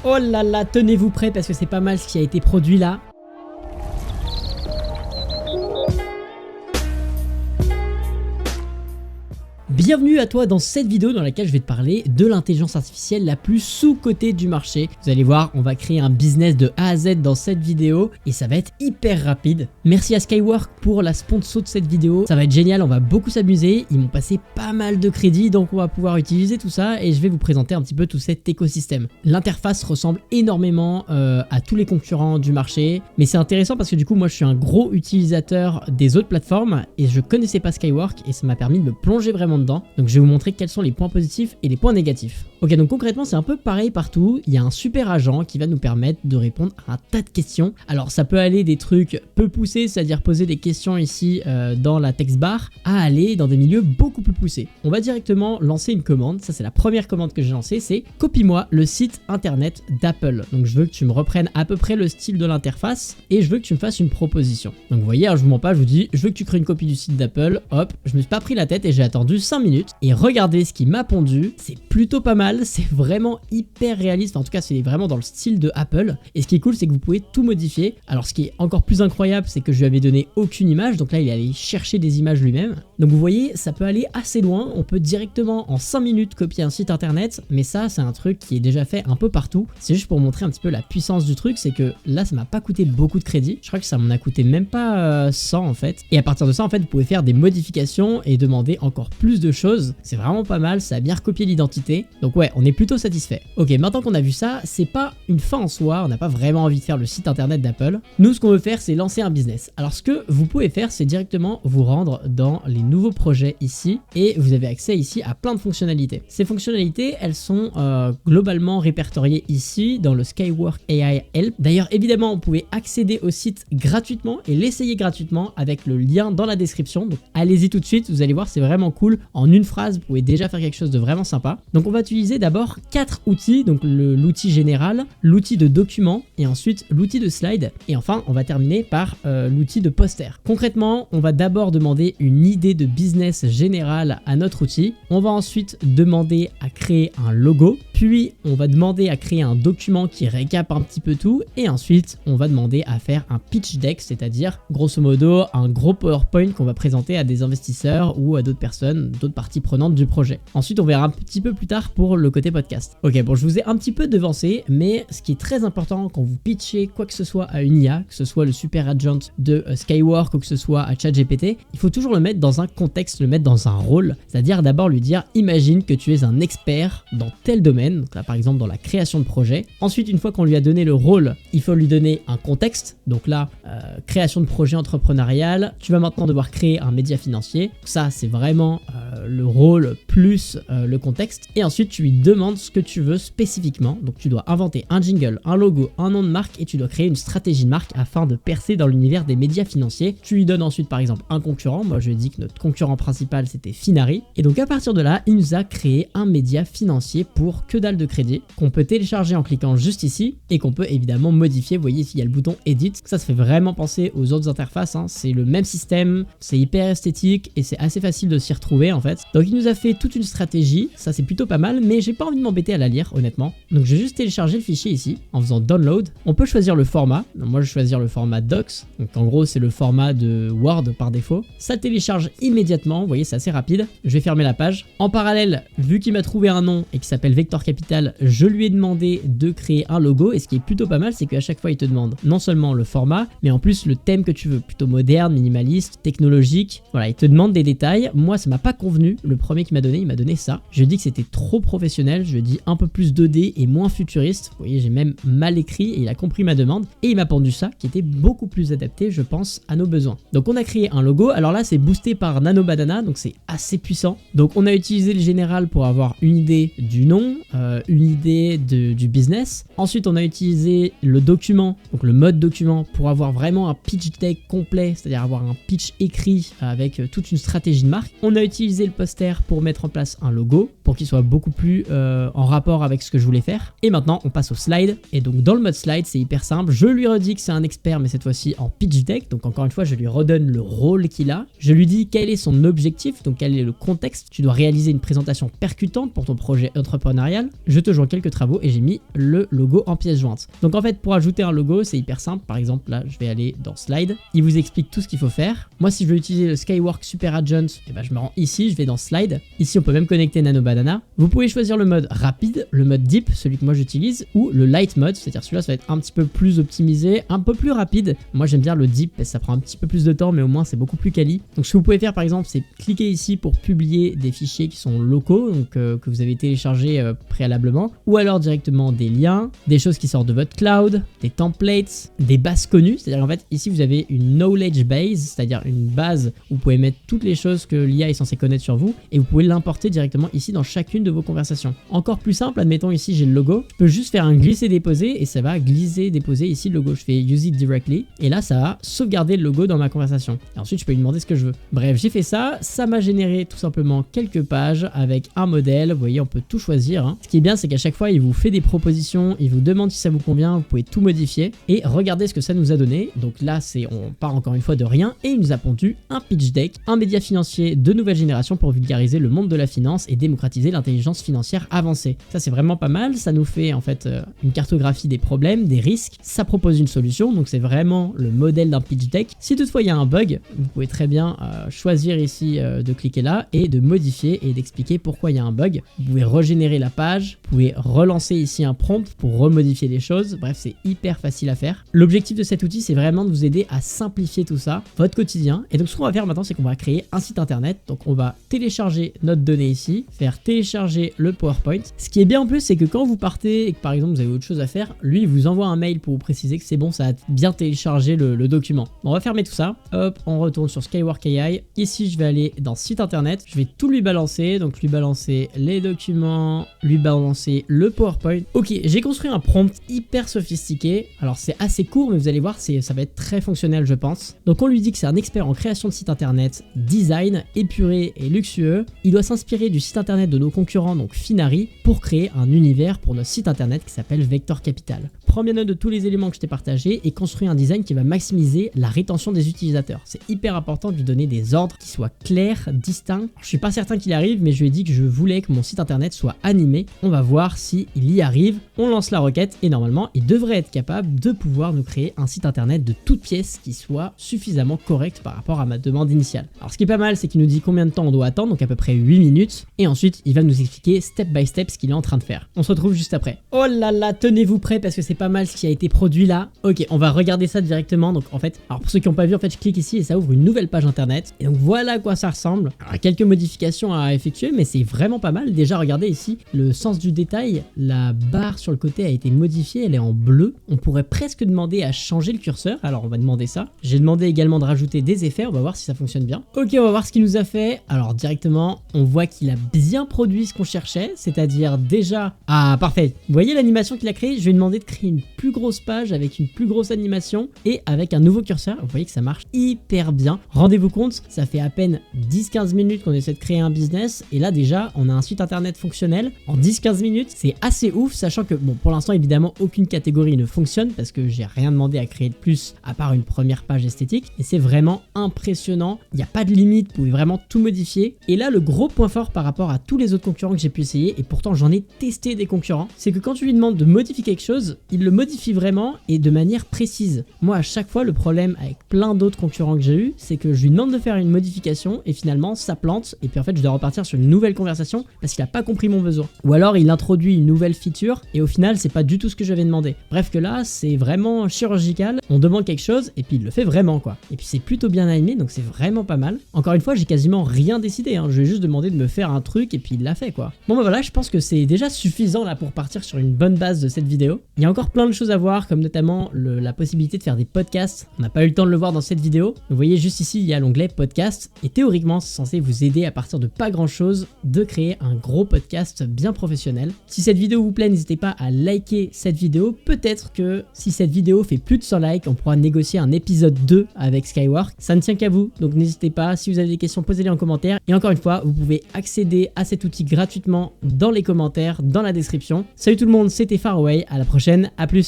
Oh là là, tenez-vous prêts parce que c'est pas mal ce qui a été produit là. Bienvenue à toi dans cette vidéo dans laquelle je vais te parler de l'intelligence artificielle la plus sous-cotée du marché. Vous allez voir, on va créer un business de A à Z dans cette vidéo et ça va être hyper rapide. Merci à Skywork pour la sponsor de cette vidéo. Ça va être génial, on va beaucoup s'amuser. Ils m'ont passé pas mal de crédits donc on va pouvoir utiliser tout ça et je vais vous présenter un petit peu tout cet écosystème. L'interface ressemble énormément à tous les concurrents du marché, mais c'est intéressant parce que du coup moi je suis un gros utilisateur des autres plateformes et je connaissais pas Skywork et ça m'a permis de me plonger vraiment dedans. Donc je vais vous montrer quels sont les points positifs et les points négatifs. Ok, donc concrètement c'est un peu pareil partout. Il y a un super agent qui va nous permettre de répondre à un tas de questions. Alors ça peut aller des trucs peu poussés, c'est-à-dire poser des questions ici dans la text bar, à aller dans des milieux beaucoup plus poussés. On va directement lancer une commande. Ça c'est la première commande que j'ai lancée, c'est copie-moi le site internet d'Apple. Donc je veux que tu me reprennes à peu près le style de l'interface et je veux que tu me fasses une proposition. Donc vous voyez, alors, je vous mens pas, je vous dis je veux que tu crées une copie du site d'Apple. Hop, je me suis pas pris la tête et j'ai attendu 5 minutes et regardez ce qui m'a pondu, c'est plutôt pas mal, c'est vraiment hyper réaliste, en tout cas c'est vraiment dans le style de Apple et ce qui est cool c'est que vous pouvez tout modifier. Alors ce qui est encore plus incroyable c'est que je lui avais donné aucune image, donc là il est allé chercher des images lui-même, donc vous voyez ça peut aller assez loin, on peut directement en 5 minutes copier un site internet, mais ça c'est un truc qui est déjà fait un peu partout. C'est juste pour montrer un petit peu la puissance du truc, c'est que là ça m'a pas coûté beaucoup de crédit, je crois que ça m'en a coûté même pas 100 en fait, et à partir de ça en fait vous pouvez faire des modifications et demander encore plus de choses. C'est vraiment pas mal, ça a bien recopié l'identité. Donc ouais, on est plutôt satisfait. Ok, maintenant qu'on a vu ça, c'est pas une fin en soi, on n'a pas vraiment envie de faire le site internet d'Apple. Nous, ce qu'on veut faire, c'est lancer un business. Alors ce que vous pouvez faire, c'est directement vous rendre dans les nouveaux projets ici et vous avez accès ici à plein de fonctionnalités. Ces fonctionnalités, elles sont globalement répertoriées ici dans le Skywork AI Help. D'ailleurs, évidemment, vous pouvez accéder au site gratuitement et l'essayer gratuitement avec le lien dans la description. Donc allez-y tout de suite, vous allez voir, c'est vraiment cool. En une phrase, vous pouvez déjà faire quelque chose de vraiment sympa. Donc on va utiliser d'abord 4 outils, donc l'outil général, l'outil de document et ensuite l'outil de slide. Et enfin, on va terminer par l'outil de poster. Concrètement, on va d'abord demander une idée de business générale à notre outil. On va ensuite demander à créer un logo. Puis on va demander à créer un document qui récap un petit peu tout. Et ensuite, on va demander à faire un pitch deck, c'est-à-dire grosso modo un gros PowerPoint qu'on va présenter à des investisseurs ou à d'autres personnes, d'autres parties prenantes du projet. Ensuite, on verra un petit peu plus tard pour le côté podcast. Ok, bon, je vous ai un petit peu devancé, mais ce qui est très important quand vous pitchez quoi que ce soit à une IA, que ce soit le super agent de Skywork ou que ce soit à ChatGPT, il faut toujours le mettre dans un contexte, le mettre dans un rôle, c'est-à-dire d'abord lui dire, imagine que tu es un expert dans tel domaine, donc là par exemple dans la création de projet. Ensuite, une fois qu'on lui a donné le rôle, il faut lui donner un contexte, donc là, création de projet entrepreneurial, tu vas maintenant devoir créer un média financier, donc ça c'est vraiment le rôle plus le contexte, et ensuite tu lui demandes ce que tu veux spécifiquement. Donc tu dois inventer un jingle, un logo, un nom de marque et tu dois créer une stratégie de marque afin de percer dans l'univers des médias financiers. Tu lui donnes ensuite par exemple un concurrent. Moi je lui ai dit que notre concurrent principal c'était Finari, et donc à partir de là il nous a créé un média financier pour que dalle de crédit qu'on peut télécharger en cliquant juste ici et qu'on peut évidemment modifier. Vous voyez ici il y a le bouton edit, ça se fait vraiment penser aux autres interfaces, hein. C'est le même système, c'est hyper esthétique et c'est assez facile de s'y retrouver en fait. Donc il nous a fait toute une stratégie, ça c'est plutôt pas mal, mais j'ai pas envie de m'embêter à la lire honnêtement. Donc je vais juste télécharger le fichier ici en faisant download. On peut choisir le format, donc moi je vais choisir le format docs, donc en gros c'est le format de Word par défaut. Ça télécharge immédiatement, vous voyez c'est assez rapide. Je vais fermer la page. En parallèle, vu qu'il m'a trouvé un nom et qui s'appelle Vector Capital, je lui ai demandé de créer un logo, et ce qui est plutôt pas mal c'est qu'à chaque fois il te demande non seulement le format, mais en plus le thème que tu veux, plutôt moderne, minimaliste, technologique. Voilà, il te demande des détails. Moi ça m'a pas convenu, le premier qu'il m'a donné, il m'a donné ça. Je lui ai dit que c'était trop professionnel, je lui ai dit un peu plus 2D et moins futuriste. Vous voyez, j'ai même mal écrit et il a compris ma demande et il m'a pondu ça qui était beaucoup plus adapté, je pense, à nos besoins. Donc on a créé un logo. Alors là, c'est boosté par Nano Banana, donc c'est assez puissant. Donc on a utilisé le général pour avoir une idée du nom, une idée du business. Ensuite, on a utilisé le document, donc le mode document, pour avoir vraiment un pitch deck complet, c'est-à-dire avoir un pitch écrit avec toute une stratégie de marque. On a utilisé le poster pour mettre en place un logo, pour qu'il soit beaucoup plus en rapport avec ce que je voulais faire. Et maintenant, on passe au slide. Et donc, dans le mode slide, c'est hyper simple. Je lui redis que c'est un expert, mais cette fois-ci en pitch deck. Donc, encore une fois, je lui redonne le rôle qu'il a. Je lui dis quel est son objectif, donc quel est le contexte. Tu dois réaliser une présentation percutante pour ton projet entrepreneurial. Capital, je te joins quelques travaux et j'ai mis le logo en pièce jointe. Donc en fait, pour ajouter un logo, c'est hyper simple. Par exemple, là, je vais aller dans Slide. Il vous explique tout ce qu'il faut faire. Moi, si je veux utiliser le Skywork Super Agent, eh ben, je me rends ici, je vais dans Slide. Ici, on peut même connecter Nano Banana. Vous pouvez choisir le mode rapide, le mode deep, celui que moi j'utilise, ou le light mode, c'est-à-dire celui-là, ça va être un petit peu plus optimisé, un peu plus rapide. Moi, j'aime bien le deep parce que ça prend un petit peu plus de temps, mais au moins, c'est beaucoup plus quali. Donc, ce que vous pouvez faire, par exemple, c'est cliquer ici pour publier des fichiers qui sont locaux, donc que vous avez téléchargés préalablement, ou alors directement des liens, des choses qui sortent de votre cloud, des templates, des bases connues, c'est-à-dire en fait, ici, vous avez une knowledge base, c'est-à-dire une base où vous pouvez mettre toutes les choses que l'IA est censée connaître sur vous, et vous pouvez l'importer directement ici dans chacune de vos conversations. Encore plus simple, admettons ici, j'ai le logo, je peux juste faire un glisser-déposer, et ça va glisser-déposer ici le logo. Je fais use it directly, et là, ça va sauvegarder le logo dans ma conversation. Et ensuite, je peux lui demander ce que je veux. Bref, j'ai fait ça m'a généré tout simplement quelques pages avec un modèle. Vous voyez, on peut tout choisir, hein. Ce qui est bien, c'est qu'à chaque fois, il vous fait des propositions, il vous demande si ça vous convient, vous pouvez tout modifier, et regardez ce que ça nous a donné. Donc là, on part encore une fois de rien, et il nous a pondu un pitch deck, un média financier de nouvelle génération pour vulgariser le monde de la finance et démocratiser l'intelligence financière avancée. Ça, c'est vraiment pas mal. Ça nous fait en fait une cartographie des problèmes, des risques. Ça propose une solution, donc c'est vraiment le modèle d'un pitch deck. Si toutefois il y a un bug, vous pouvez très bien choisir ici de cliquer là et de modifier et d'expliquer pourquoi il y a un bug. Vous pouvez régénérer la page, vous pouvez relancer ici un prompt pour remodifier les choses. Bref, c'est hyper facile à faire. L'objectif de cet outil, c'est vraiment de vous aider à simplifier tout ça, votre quotidien. Et donc ce qu'on va faire maintenant, c'est qu'on va créer un site internet. Donc on va télécharger notre donnée ici, faire télécharger le PowerPoint. Ce qui est bien en plus, c'est que quand vous partez et que par exemple vous avez autre chose à faire, lui il vous envoie un mail pour vous préciser que c'est bon, ça a bien téléchargé le document. Bon, on va fermer tout ça. Hop, on retourne sur Skywork AI. Ici, je vais aller dans site internet. Je vais tout lui balancer. Donc lui balancer les documents, lui balancer le PowerPoint. Ok, j'ai construit un prompt hyper sophistiqué. Alors c'est assez court, mais vous allez voir, ça va être très fonctionnel, je pense. Donc on lui dit que c'est un expert en création de site internet, design, épuré et luxueux. Il doit s'inspirer du site internet de nos concurrents, donc Finari, pour créer un univers pour notre site internet qui s'appelle Vector Capital. Prends bien note de tous les éléments que je t'ai partagés et construis un design qui va maximiser la rétention des utilisateurs. C'est hyper important de lui donner des ordres qui soient clairs, distincts. Je suis pas certain qu'il arrive, mais je lui ai dit que je voulais que mon site internet soit animé. On va voir s'il y arrive. On lance la requête et normalement, il devrait être capable de pouvoir nous créer un site internet de toutes pièces qui soit suffisamment correct par rapport à ma demande initiale. Alors ce qui est pas mal, c'est qu'il nous dit combien de temps on doit attendre, donc à peu près 8 minutes. Et ensuite, il va nous expliquer step by step ce qu'il est en train de faire. On se retrouve juste après. Oh là là, tenez-vous prêts parce que c'est pas mal ce qui a été produit là. Ok, on va regarder ça directement. Donc en fait, alors pour ceux qui n'ont pas vu, en fait, je clique ici et ça ouvre une nouvelle page internet. Et donc voilà à quoi ça ressemble. Alors, quelques modifications à effectuer, mais c'est vraiment pas mal. Déjà, regardez ici, le sens du détail, la barre sur le côté a été modifiée, elle est en bleu. On pourrait presque demander à changer le curseur. Alors on va demander ça. J'ai demandé également de rajouter des effets, on va voir si ça fonctionne bien. Ok, on va voir ce qu'il nous a fait. Alors directement, on voit qu'il a bien produit ce qu'on cherchait, c'est-à-dire déjà... Ah, parfait. Vous voyez l'animation qu'il a créée? Je lui ai demandé de créer une plus grosse page avec une plus grosse animation et avec un nouveau curseur. Vous voyez que ça marche hyper bien. Rendez-vous compte, ça fait à peine 10-15 minutes qu'on essaie de créer un business et là déjà, on a un site internet fonctionnel en 10-15 minutes. C'est assez ouf, sachant que, bon, pour l'instant, évidemment, aucune catégorie ne fonctionne parce que j'ai rien demandé à créer de plus à part une première page esthétique et c'est vraiment impressionnant. Il n'y a pas de limite, vous pouvez vraiment tout modifier. Et là, le gros point fort par rapport à tous les autres concurrents que j'ai pu essayer, et pourtant j'en ai testé des concurrents, c'est que quand tu lui demandes de modifier quelque chose, il le modifie vraiment et de manière précise. Moi, à chaque fois, le problème avec plein d'autres concurrents que j'ai eu, c'est que je lui demande de faire une modification et finalement ça plante et puis en fait je dois repartir sur une nouvelle conversation parce qu'il a pas compris mon besoin. Ou alors il introduit une nouvelle feature et au final c'est pas du tout ce que j'avais demandé. Bref que là c'est vraiment chirurgical, on demande quelque chose et puis il le fait vraiment quoi. Et puis c'est plutôt bien animé donc c'est vraiment pas mal. Encore une fois j'ai quasiment rien décidé, hein. Je lui ai juste demandé de me faire un truc et puis il l'a fait quoi. Bon bah voilà, je pense que c'est déjà suffisant là pour partir sur une bonne base de cette vidéo. Il y a encore plein de choses à voir comme notamment la possibilité de faire des podcasts. On n'a pas eu le temps de le voir dans cette vidéo. Vous voyez juste ici il y a l'onglet podcast et théoriquement c'est censé vous aider à partir de pas grand chose de créer un gros podcast bien professionnel. Si cette vidéo vous plaît, n'hésitez pas à liker cette vidéo. Peut-être que si cette vidéo fait plus de 100 likes, on pourra négocier un épisode 2 avec Skywork. Ça ne tient qu'à vous, donc n'hésitez pas. Si vous avez des questions, posez-les en commentaire. Et encore une fois, vous pouvez accéder à cet outil gratuitement dans les commentaires, dans la description. Salut tout le monde, c'était Faraway. À la prochaine, à plus.